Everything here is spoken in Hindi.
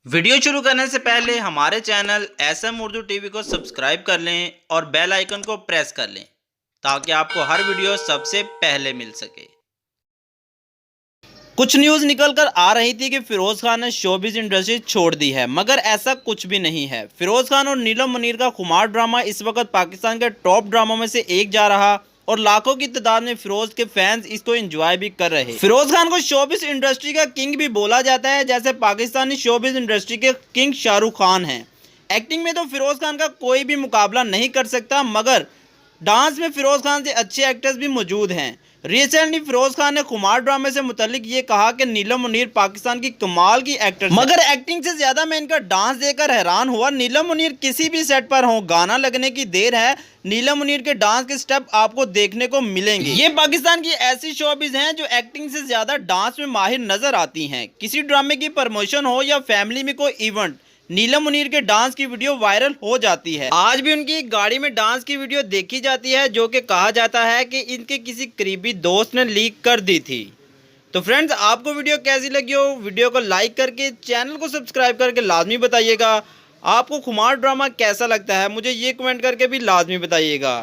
वीडियो शुरू करने से पहले हमारे चैनल एसएम उर्दू टीवी को सब्सक्राइब कर लें और बेल आइकन को प्रेस कर लें ताकि आपको हर वीडियो सबसे पहले मिल सके। कुछ न्यूज़ निकल कर आ रही थी कि फिरोज खान ने शोबिज इंडस्ट्री छोड़ दी है, मगर ऐसा कुछ भी नहीं है। फिरोज खान और नीलम मुनीर का खुमार ड्रामा इस वक्त पाकिस्तान के टॉप ड्रामा में से एक जा रहा और लाखों की तादाद में फिरोज के फैंस इसको एंजॉय भी कर रहे। फिरोज खान को शोबिज इंडस्ट्री का किंग भी बोला जाता है, जैसे पाकिस्तानी शोबिज इंडस्ट्री के किंग शाहरुख खान हैं। एक्टिंग में तो फिरोज खान का कोई भी मुकाबला नहीं कर सकता, मगर डांस में फिरोज खान से अच्छे एक्टर्स भी मौजूद हैं। रिसेंटली फिरोज खान ने खुमार ड्रामे से मुतालिक ये कहा कि नीलम मुनीर पाकिस्तान की कमाल की एक्टर, मगर एक्टिंग से ज्यादा मैं इनका डांस देखकर हैरान हुआ। नीलम मुनीर किसी भी सेट पर हो, गाना लगने की देर है, नीलम मुनीर के डांस के स्टेप आपको देखने को मिलेंगे। ये पाकिस्तान की ऐसी शोबिज हैं जो एक्टिंग से ज्यादा डांस में माहिर नजर आती हैं। किसी ड्रामे की प्रमोशन हो या फैमिली में कोई इवेंट, नीलम मुनीर के डांस की वीडियो वायरल हो जाती है। आज भी उनकी गाड़ी में डांस की वीडियो देखी जाती है, जो कि कहा जाता है कि इनके किसी करीबी दोस्त ने लीक कर दी थी। तो फ्रेंड्स, आपको वीडियो कैसी लगी हो, वीडियो को लाइक करके चैनल को सब्सक्राइब करके लाजमी बताइएगा। आपको खुमार ड्रामा कैसा लगता है मुझे ये कमेंट करके भी लाजमी बताइएगा।